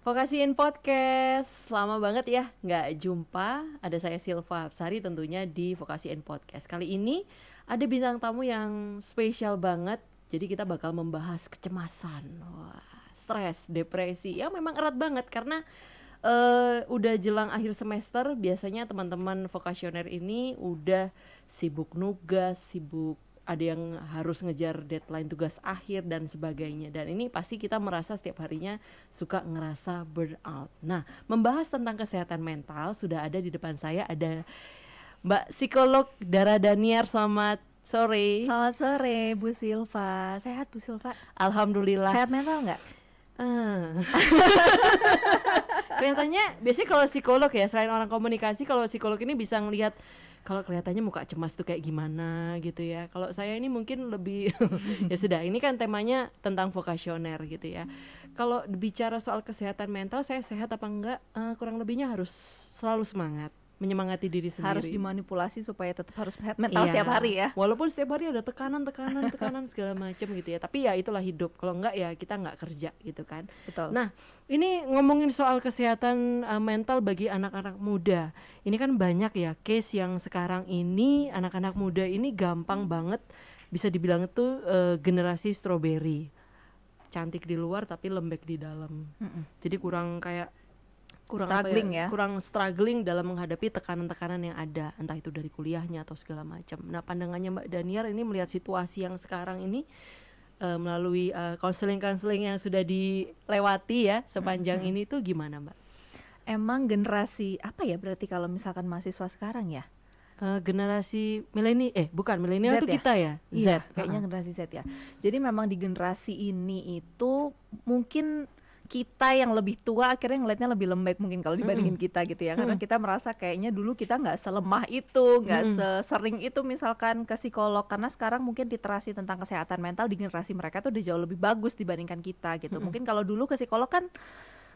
Vokasiin Podcast, lama banget ya nggak jumpa. Ada saya Silva Absari tentunya di Vokasiin Podcast. Kali ini ada bintang tamu yang spesial banget. Jadi kita bakal membahas kecemasan, stres, depresi yang memang erat banget karena udah jelang akhir semester. Biasanya teman-teman vokasioner ini udah sibuk nugas, sibuk ada yang harus ngejar deadline tugas akhir dan sebagainya. Dan ini pasti kita merasa setiap harinya suka ngerasa burnout. Nah, membahas tentang kesehatan mental sudah ada di depan saya, ada Mbak Psikolog Dara Daniar. Selamat sore. Selamat sore Bu Silva. Sehat Bu Silva? Alhamdulillah. Sehat mental nggak? Kelihatannya biasanya kalau psikolog ya, selain orang komunikasi, kalau psikolog ini bisa ngelihat kalau kelihatannya muka cemas tuh kayak gimana gitu ya. Kalau saya ini mungkin lebih ya sudah, ini kan temanya tentang vokasioner gitu ya. Kalau bicara soal kesehatan mental, saya sehat apa enggak, kurang lebihnya harus selalu semangat, menyemangati diri sendiri. Harus dimanipulasi supaya tetap harus sehat mental setiap hari ya. Walaupun setiap hari ada tekanan segala macam gitu ya. Tapi ya itulah hidup. Kalau enggak ya kita enggak kerja gitu kan. Betul. Nah, ini ngomongin soal kesehatan mental bagi anak-anak muda. Ini kan banyak ya case yang sekarang ini anak-anak muda ini gampang banget bisa dibilang itu generasi strawberry. Cantik di luar tapi lembek di dalam. Jadi kurang struggling dalam menghadapi tekanan-tekanan yang ada, entah itu dari kuliahnya atau segala macam. Nah, pandangannya Mbak Daniar ini melihat situasi yang sekarang ini melalui konseling-konseling yang sudah dilewati ya sepanjang ini tuh gimana Mbak? Emang generasi apa ya berarti kalau misalkan mahasiswa sekarang ya? Generasi milenial tuh ya? Kita ya? Iya, kayaknya generasi Z ya. Jadi memang di generasi ini itu mungkin kita yang lebih tua akhirnya ngelihatnya lebih lembek mungkin kalau dibandingin kita gitu ya, karena kita merasa kayaknya dulu kita nggak selemah itu, nggak sesering itu misalkan ke psikolog, karena sekarang mungkin literasi tentang kesehatan mental di generasi mereka tuh udah jauh lebih bagus dibandingkan kita gitu. Mungkin kalau dulu ke psikolog kan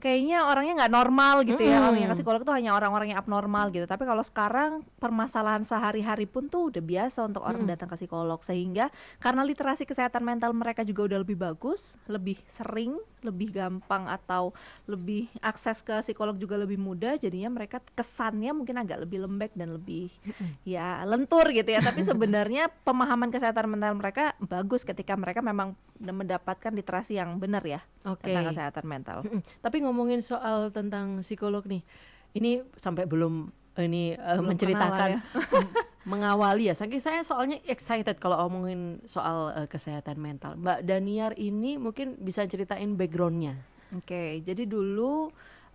kayaknya orangnya nggak normal gitu ya, orang yang ke psikolog tuh hanya orang-orang yang abnormal gitu. Tapi kalau sekarang permasalahan sehari-hari pun tuh udah biasa untuk orang datang ke psikolog, sehingga karena literasi kesehatan mental mereka juga udah lebih bagus, lebih sering, lebih gampang atau lebih akses ke psikolog juga lebih mudah, jadinya mereka kesannya mungkin agak lebih lembek dan lebih ya lentur gitu ya. Tapi sebenarnya pemahaman kesehatan mental mereka bagus ketika mereka memang mendapatkan literasi yang benar ya tentang kesehatan mental. Tapi ngomongin soal tentang psikolog nih, ini sampai belum menceritakan mengawali ya. Saking saya soalnya excited kalau ngomongin soal kesehatan mental. Mbak Daniar ini mungkin bisa ceritain backgroundnya. Oke, jadi dulu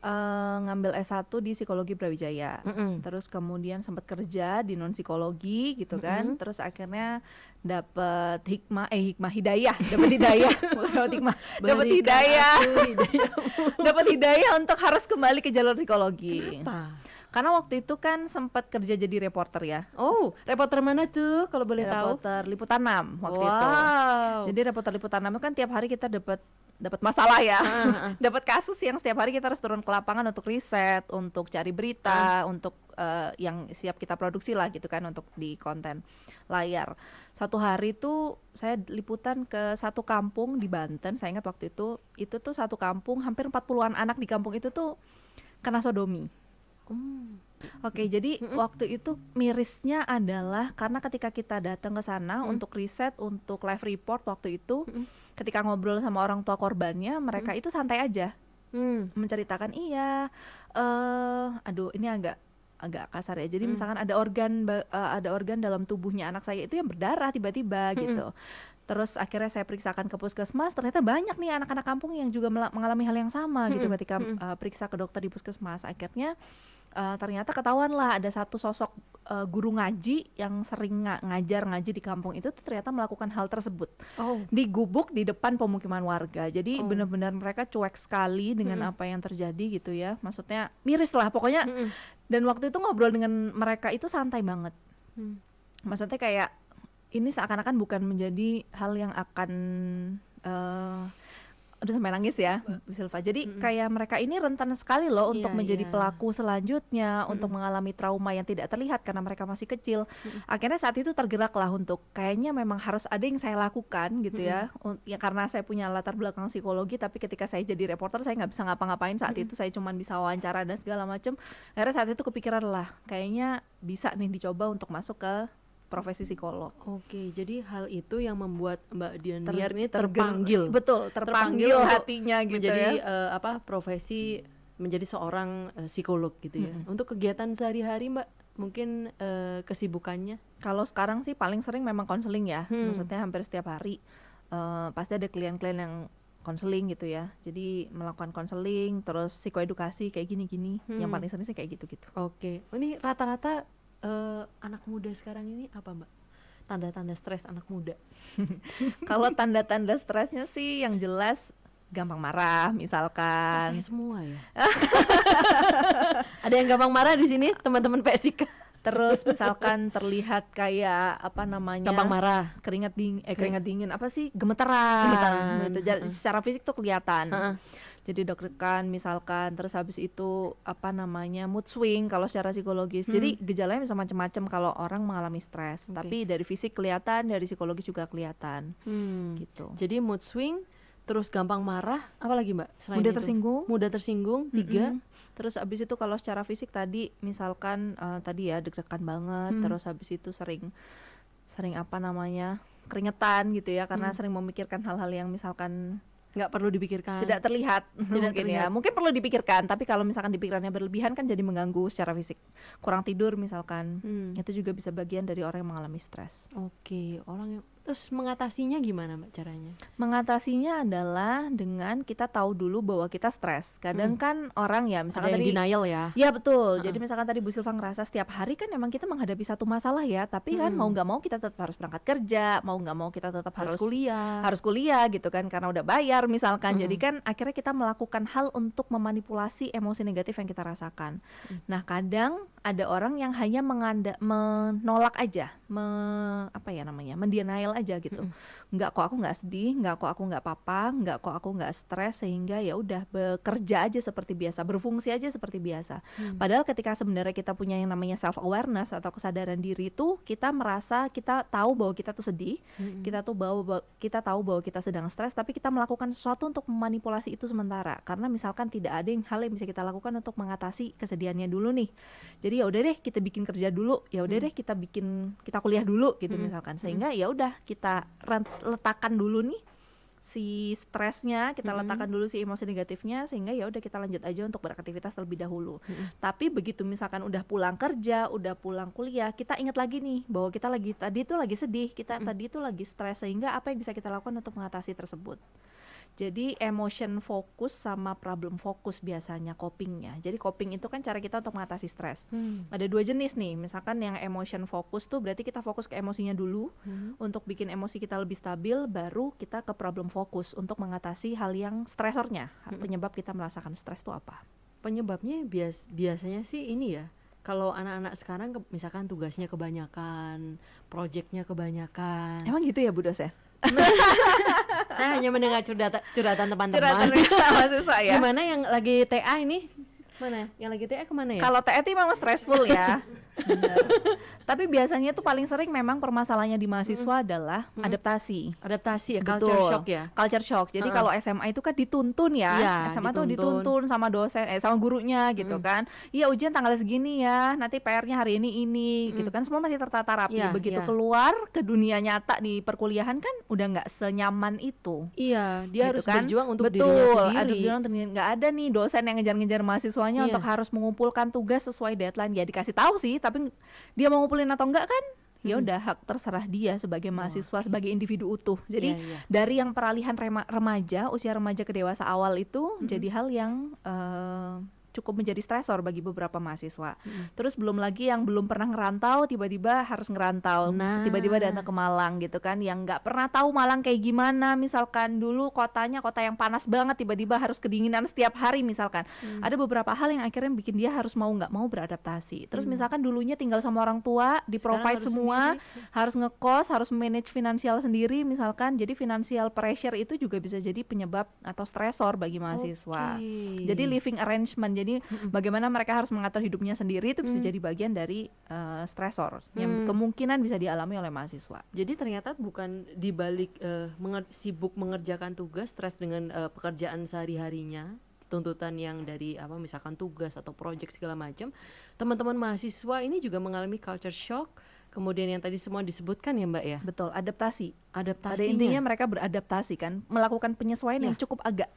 ngambil S1 di psikologi Brawijaya, terus kemudian sempat kerja di non psikologi gitu kan, terus akhirnya dapat hikmah hidayah dapat hidayah untuk harus kembali ke jalur psikologi. Kenapa? Karena waktu itu kan sempat kerja jadi reporter ya. Oh, reporter mana tuh kalau boleh tahu? Reporter Liputan 6 waktu itu. Jadi reporter Liputan 6 itu kan tiap hari kita dapat masalah ya. Dapat kasus yang setiap hari kita harus turun ke lapangan untuk riset, untuk cari berita, untuk yang siap kita produksi lah gitu kan untuk di konten layar. Satu hari tuh saya liputan ke satu kampung di Banten. Saya ingat waktu itu tuh satu kampung, hampir 40-an anak di kampung itu tuh kena sodomi. Oke, jadi waktu itu mirisnya adalah karena ketika kita datang ke sana untuk riset, untuk live report waktu itu, ketika ngobrol sama orang tua korbannya, mereka itu santai aja menceritakan ini agak kasar ya. Jadi misalkan ada organ dalam tubuhnya anak saya itu yang berdarah tiba-tiba gitu. Terus akhirnya saya periksakan ke puskesmas, ternyata banyak nih anak-anak kampung yang juga mengalami hal yang sama gitu ketika periksa ke dokter di puskesmas. Akhirnya ternyata ketahuan lah ada satu sosok guru ngaji yang sering ngaji di kampung itu tuh ternyata melakukan hal tersebut di gubuk di depan pemukiman warga. Jadi benar-benar mereka cuek sekali dengan apa yang terjadi gitu ya. Maksudnya miris lah pokoknya. Dan waktu itu ngobrol dengan mereka itu santai banget. Maksudnya kayak ini seakan-akan bukan menjadi hal yang akan Aduh sampai nangis ya Bu Silva. Jadi kayak mereka ini rentan sekali loh untuk Iya, menjadi iya. pelaku selanjutnya, untuk mengalami trauma yang tidak terlihat karena mereka masih kecil. Akhirnya saat itu tergeraklah untuk kayaknya memang harus ada yang saya lakukan gitu ya. Ya karena saya punya latar belakang psikologi, tapi ketika saya jadi reporter saya nggak bisa ngapa-ngapain saat itu, saya cuma bisa wawancara dan segala macam. Akhirnya saat itu kepikiran lah, kayaknya bisa nih dicoba untuk masuk ke profesi psikolog. Oke, jadi hal itu yang membuat Mbak Dian Ter- Liar ini terger- terpanggil. betul, terpanggil untuk hatinya gitu menjadi ya. profesi menjadi seorang psikolog gitu ya. Untuk kegiatan sehari-hari Mbak, mungkin kesibukannya. Kalau sekarang sih paling sering memang konseling ya, maksudnya hampir setiap hari pasti ada klien-klien yang konseling gitu ya. Jadi melakukan konseling, terus psikoedukasi kayak gini-gini. Yang paling sering sih kayak gitu-gitu. Oke, ini rata-rata anak muda sekarang ini apa Mbak? Tanda-tanda stres anak muda. Kalau tanda-tanda stresnya sih yang jelas gampang marah Kok misalkan. saya semua ya. Ada yang gampang marah di sini, teman-teman PSIK. Terus misalkan terlihat kayak apa namanya? Gampang marah. keringat dingin apa sih, gemeteran gitu. Secara fisik tuh kelihatan. Jadi deg-degan misalkan, terus habis itu apa namanya, mood swing kalau secara psikologis. Jadi gejalanya bisa macam-macam kalau orang mengalami stres. Tapi dari fisik kelihatan, dari psikologis juga kelihatan gitu. Jadi mood swing, terus gampang marah, apalagi Mbak? Selain Mudah itu? tersinggung. Mudah tersinggung, 3. Terus habis itu kalau secara fisik tadi misalkan tadi ya deg-degan banget, terus habis itu sering apa namanya, keringetan gitu ya, karena sering memikirkan hal-hal yang misalkan nggak perlu dipikirkan. tidak terlihat mungkin terlihat. ya, mungkin perlu dipikirkan, tapi kalau misalkan dipikirannya berlebihan kan jadi mengganggu secara fisik. Kurang tidur misalkan, itu juga bisa bagian dari orang yang mengalami stres. Oke, orang yang terus mengatasinya gimana Mbak caranya? Mengatasinya adalah dengan kita tahu dulu bahwa kita stres. Kadang kan orang ya misalkan Ada yang tadi denial ya. ya betul. Jadi misalkan tadi Bu Silva ngerasa setiap hari kan memang kita menghadapi satu masalah ya, tapi kan mau nggak mau kita tetap harus berangkat kerja, mau nggak mau kita tetap harus kuliah gitu kan, karena udah bayar misalkan. Jadi kan akhirnya kita melakukan hal untuk memanipulasi emosi negatif yang kita rasakan. Nah kadang ada orang yang hanya menolak aja, mendenial aja gitu. Nggak kok aku nggak sedih, nggak kok aku nggak apa-apa, nggak kok aku nggak stres, sehingga ya udah bekerja aja seperti biasa, berfungsi aja seperti biasa. Padahal ketika sebenarnya kita punya yang namanya self awareness atau kesadaran diri itu, kita merasa kita tahu bahwa kita tuh sedih, kita tahu bahwa kita sedang stres, tapi kita melakukan sesuatu untuk memanipulasi itu sementara. Karena misalkan tidak ada hal yang bisa kita lakukan untuk mengatasi kesedihannya dulu nih. Jadi ya udah deh kita bikin kerja dulu, ya udah deh kita kuliah dulu gitu misalkan, sehingga ya udah kita letakkan dulu nih si stresnya, kita letakkan dulu si emosi negatifnya, sehingga ya udah kita lanjut aja untuk beraktivitas terlebih dahulu. Tapi begitu misalkan udah pulang kerja, udah pulang kuliah, kita ingat lagi nih bahwa kita tadi itu lagi sedih, kita tadi itu lagi stres, sehingga apa yang bisa kita lakukan untuk mengatasi tersebut. Jadi emotion fokus sama problem fokus biasanya copingnya. Jadi coping itu kan cara kita untuk mengatasi stres. Ada 2 jenis nih. Misalkan yang emotion fokus tuh berarti kita fokus ke emosinya dulu untuk bikin emosi kita lebih stabil, baru kita ke problem fokus untuk mengatasi hal yang stresornya. Penyebab kita merasakan stres itu apa? Penyebabnya biasanya sih ini ya. Kalau anak-anak sekarang misalkan tugasnya kebanyakan, proyeknya kebanyakan. Emang gitu ya Bu dosen? Saya hanya mendengar curhatan teman-teman. Curhatan mahasiswa ya. Gimana yang lagi TA ini? Mana? Yang lagi TA kemana ya? Kalau TA itu memang stressful ya. Benar. Tapi biasanya tuh paling sering memang permasalahannya di mahasiswa adalah adaptasi ya, Betul. culture shock ya. Culture shock. Jadi kalau SMA itu kan dituntun ya. Iya, SMA tuh dituntun sama dosen, sama gurunya gitu kan. Iya ujian tanggal segini ya. Nanti PR-nya hari ini gitu kan. Semua masih tertata rapi. Iya, Begitu iya. keluar ke dunia nyata di perkuliahan kan udah nggak senyaman itu. Iya, dia Gitu harus kan. berjuang untuk Betul, dirinya ada sendiri. nggak ada nih dosen yang ngejar-ngejar mahasiswanya Iya. untuk harus mengumpulkan tugas sesuai deadline. Ya dikasih tahu sih, tapi dia mau ngumpulin atau enggak kan ya udah hak terserah dia sebagai mahasiswa, sebagai individu utuh. Jadi Iya. dari yang peralihan usia remaja ke dewasa awal itu jadi hal yang cukup menjadi stresor bagi beberapa mahasiswa. Terus belum lagi yang belum pernah ngerantau, tiba-tiba harus ngerantau, tiba-tiba datang ke Malang gitu kan, yang nggak pernah tahu Malang kayak gimana, misalkan dulu kotanya kota yang panas banget, tiba-tiba harus kedinginan setiap hari misalkan. Ada beberapa hal yang akhirnya bikin dia harus mau nggak mau beradaptasi. Terus misalkan dulunya tinggal sama orang tua, di-provide semua, harus ngekos, harus manage finansial sendiri misalkan, jadi financial pressure itu juga bisa jadi penyebab atau stresor bagi mahasiswa. Jadi living arrangement, jadi bagaimana mereka harus mengatur hidupnya sendiri itu bisa jadi bagian dari stresor yang kemungkinan bisa dialami oleh mahasiswa. Jadi ternyata bukan dibalik sibuk mengerjakan tugas, stres dengan pekerjaan sehari-harinya, tuntutan yang dari misalkan tugas atau project segala macam, teman-teman mahasiswa ini juga mengalami culture shock. Kemudian yang tadi semua disebutkan ya Mbak ya. Betul, adaptasi. Adaptasinya. Pada intinya mereka beradaptasi kan, melakukan penyesuaian yang cukup agak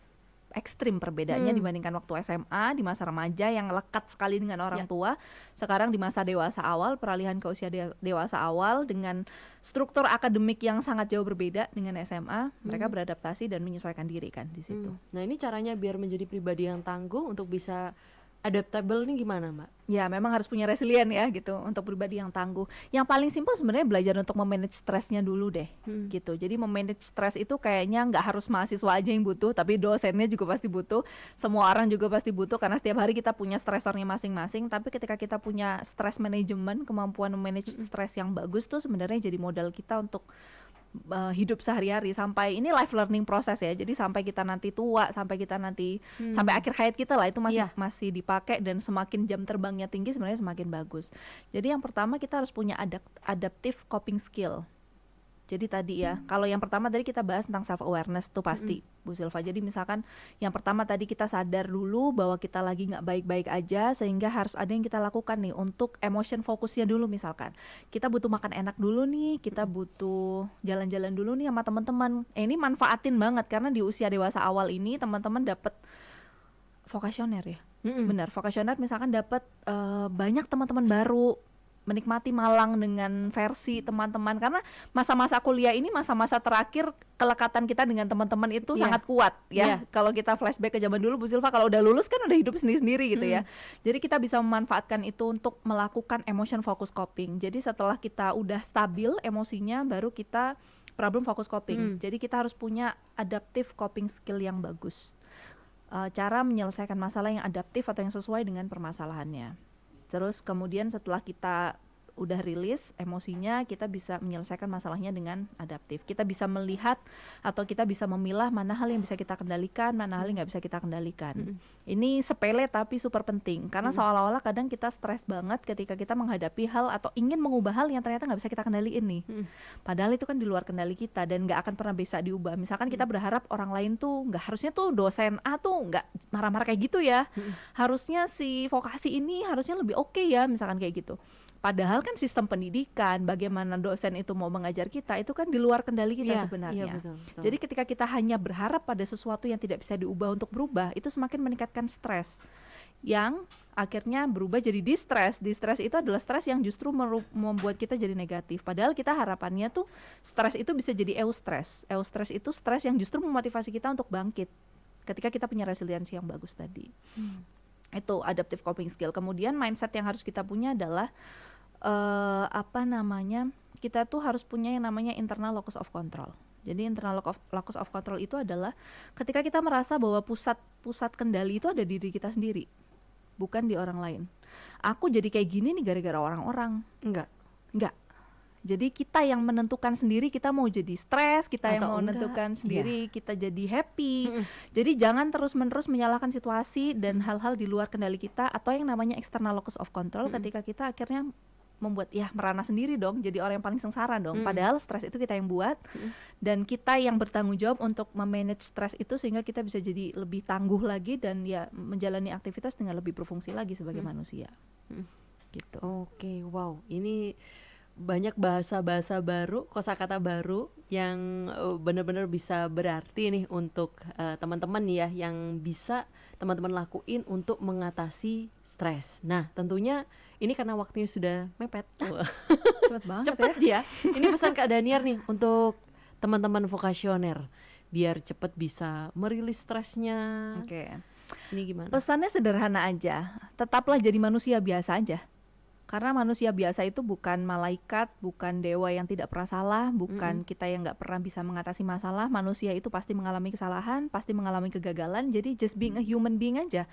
ekstrim perbedaannya dibandingkan waktu SMA, di masa remaja yang lekat sekali dengan orang tua. Sekarang di masa dewasa awal, peralihan ke usia dewasa awal dengan struktur akademik yang sangat jauh berbeda dengan SMA, mereka beradaptasi dan menyesuaikan diri kan di situ. Nah ini caranya biar menjadi pribadi yang tangguh untuk bisa adaptable nih gimana Mbak? Ya memang harus punya resilient ya gitu untuk pribadi yang tangguh. Yang paling simpel sebenarnya belajar untuk memanage stresnya dulu deh gitu. Jadi memanage stres itu kayaknya nggak harus mahasiswa aja yang butuh, tapi dosennya juga pasti butuh, semua orang juga pasti butuh karena setiap hari kita punya stresornya masing-masing. Tapi ketika kita punya stress management, kemampuan manage stres yang bagus tuh sebenarnya jadi modal kita untuk hidup sehari-hari sampai ini life learning proses ya. Jadi sampai kita nanti tua, sampai kita nanti sampai akhir hayat kita lah itu masih dipakai dan semakin jam terbangnya tinggi sebenarnya semakin bagus. Jadi yang pertama kita harus punya adaptive coping skill. Jadi tadi ya, kalau yang pertama tadi kita bahas tentang self awareness tuh pasti Bu Silva. Jadi misalkan yang pertama tadi kita sadar dulu bahwa kita lagi nggak baik-baik aja, sehingga harus ada yang kita lakukan nih untuk emotion fokusnya dulu. Misalkan kita butuh makan enak dulu nih, kita butuh jalan-jalan dulu nih sama teman-teman. Ini manfaatin banget karena di usia dewasa awal ini teman-teman dapat vokasioner ya. Benar, vokasioner misalkan dapat banyak teman-teman baru, menikmati Malang dengan versi teman-teman, karena masa-masa kuliah ini masa-masa terakhir kelekatan kita dengan teman-teman itu sangat kuat ya. Kalau kita flashback ke zaman dulu Bu Silva, kalau udah lulus kan udah hidup sendiri-sendiri gitu ya. Jadi kita bisa memanfaatkan itu untuk melakukan emotion focus coping. Jadi setelah kita udah stabil emosinya baru kita problem focus coping. Jadi kita harus punya adaptive coping skill yang bagus. Cara menyelesaikan masalah yang adaptif atau yang sesuai dengan permasalahannya. Terus kemudian setelah kita udah rilis emosinya, kita bisa menyelesaikan masalahnya dengan adaptif. Kita bisa melihat atau kita bisa memilah mana hal yang bisa kita kendalikan, mana hal yang nggak bisa kita kendalikan. Ini sepele tapi super penting, karena seolah-olah kadang kita stres banget ketika kita menghadapi hal atau ingin mengubah hal yang ternyata nggak bisa kita kendaliin nih. Padahal itu kan di luar kendali kita dan nggak akan pernah bisa diubah. Misalkan kita berharap orang lain tuh nggak, harusnya tuh dosen A tuh nggak marah-marah kayak gitu ya. Harusnya si vokasi ini harusnya lebih oke ya, misalkan kayak gitu. Padahal kan sistem pendidikan, bagaimana dosen itu mau mengajar kita, itu kan di luar kendali kita sebenarnya. Betul. Jadi ketika kita hanya berharap pada sesuatu yang tidak bisa diubah untuk berubah, itu semakin meningkatkan stres, yang akhirnya berubah jadi distres. Distres itu adalah stres yang justru membuat kita jadi negatif. Padahal kita harapannya tuh stres itu bisa jadi eustress. Eustress itu stres yang justru memotivasi kita untuk bangkit ketika kita punya resiliensi yang bagus tadi. Itu adaptive coping skill. Kemudian mindset yang harus kita punya adalah kita tuh harus punya yang namanya internal locus of control. Jadi internal locus of control itu adalah ketika kita merasa bahwa pusat kendali itu ada di diri kita sendiri, bukan di orang lain. Aku jadi kayak gini nih gara-gara orang-orang. Enggak. Jadi kita yang menentukan sendiri kita mau jadi stres, kita atau yang mau menentukan sendiri kita jadi happy. Jadi jangan terus-menerus menyalahkan situasi dan hal-hal di luar kendali kita, atau yang namanya external locus of control ketika kita akhirnya membuat merana sendiri dong, jadi orang yang paling sengsara dong. Padahal stres itu kita yang buat, dan kita yang bertanggung jawab untuk memanage stres itu sehingga kita bisa jadi lebih tangguh lagi dan ya menjalani aktivitas dengan lebih berfungsi lagi sebagai manusia. Gitu. Oke, wow, ini banyak bahasa-bahasa baru, kosakata baru yang benar-benar bisa berarti nih untuk teman-teman ya, yang bisa teman-teman lakuin untuk mengatasi stres. Nah, tentunya ini karena waktunya sudah mepet. Cepet banget ya. Ini pesan Kak Daniar nih untuk teman-teman vokasioner biar cepet bisa merilis stresnya. Oke. Ini gimana? Pesannya sederhana aja, tetaplah jadi manusia biasa aja. Karena manusia biasa itu bukan malaikat, bukan dewa yang tidak pernah salah, bukan kita yang nggak pernah bisa mengatasi masalah. Manusia itu pasti mengalami kesalahan, pasti mengalami kegagalan. Jadi just being a human being aja,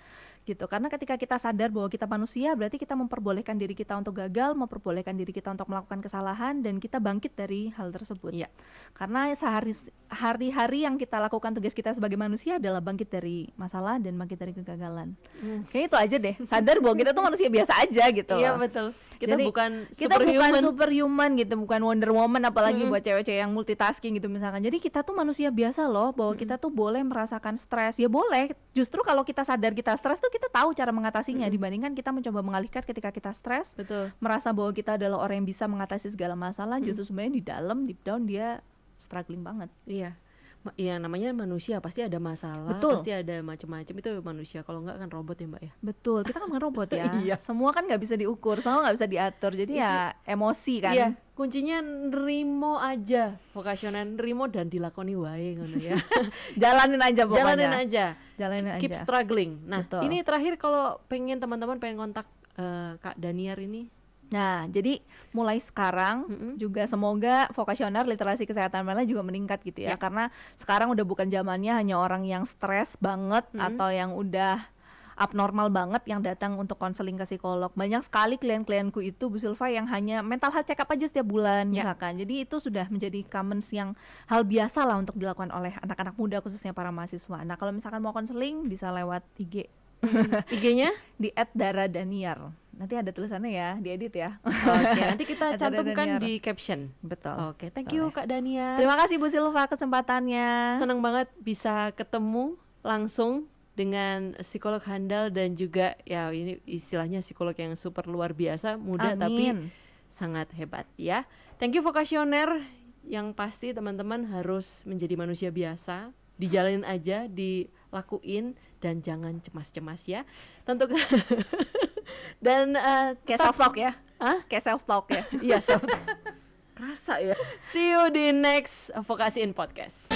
gitu. Karena ketika kita sadar bahwa kita manusia, berarti kita memperbolehkan diri kita untuk gagal, memperbolehkan diri kita untuk melakukan kesalahan, dan kita bangkit dari hal tersebut. Iya. Karena hari-hari yang kita lakukan tugas kita sebagai manusia adalah bangkit dari masalah dan bangkit dari kegagalan. Kayaknya itu aja deh. Sadar bahwa kita tuh manusia biasa aja gitu. Iya loh. betul. Kita Jadi, bukan kita bukan superhuman. superhuman gitu, bukan Wonder Woman, apalagi buat cewek-cewek yang multitasking gitu misalkan. Jadi kita tuh manusia biasa loh, bahwa kita tuh boleh merasakan stres. Ya boleh. Justru kalau kita sadar kita stres tuh kita tahu cara mengatasinya, dibandingkan kita mencoba mengalihkan ketika kita stres, Betul. merasa bahwa kita adalah orang yang bisa mengatasi segala masalah. Justru sebenarnya di dalam, deep down dia struggling banget. Iya. Ya namanya manusia pasti ada masalah, Betul. pasti ada macam-macam, itu manusia. Kalau enggak kan robot ya Mbak ya. Betul, kita kan bukan robot ya. Iya. Semua kan nggak bisa diukur, semua nggak bisa diatur. Jadi ya emosi kan. Iya, kuncinya nerimo aja, vokasional nerimo dan dilakoni wae ngono ya. Jalanin aja pokoknya. Jalanin aja. Jalanin Keep aja. struggling. Nah, Betul. ini terakhir kalau teman-teman pengen kontak Kak Daniar ini. Nah, jadi mulai sekarang juga semoga vokasional literasi kesehatan mental juga meningkat gitu ya. Ya. Karena sekarang udah bukan zamannya hanya orang yang stres banget atau yang udah abnormal banget yang datang untuk konseling ke psikolog. Banyak sekali klien-klienku itu Bu Silva yang hanya mental health check up aja setiap bulan misalkan. Jadi itu sudah menjadi commons yang hal biasa lah untuk dilakukan oleh anak-anak muda, khususnya para mahasiswa. Nah, kalau misalkan mau konseling bisa lewat IG. IG-nya? Di @daradaniar. Nanti ada tulisannya ya, diedit ya. Oke, nanti kita Ada cantumkan Daniar. di caption. Betul. Oke, thank you Kak Daniar. Terima kasih Bu Silva kesempatannya. Senang banget bisa ketemu langsung dengan psikolog handal dan juga ya ini istilahnya psikolog yang super luar biasa, muda tapi Amin. sangat hebat ya. Thank you vokasioner, yang pasti teman-teman harus menjadi manusia biasa, dijalanin aja, dilakuin dan jangan cemas-cemas ya. Tentu dan Kayak self talk ya. Hah? Kayak self talk ya. Iya, kerasa ya. See you di next Vokasi in Podcast.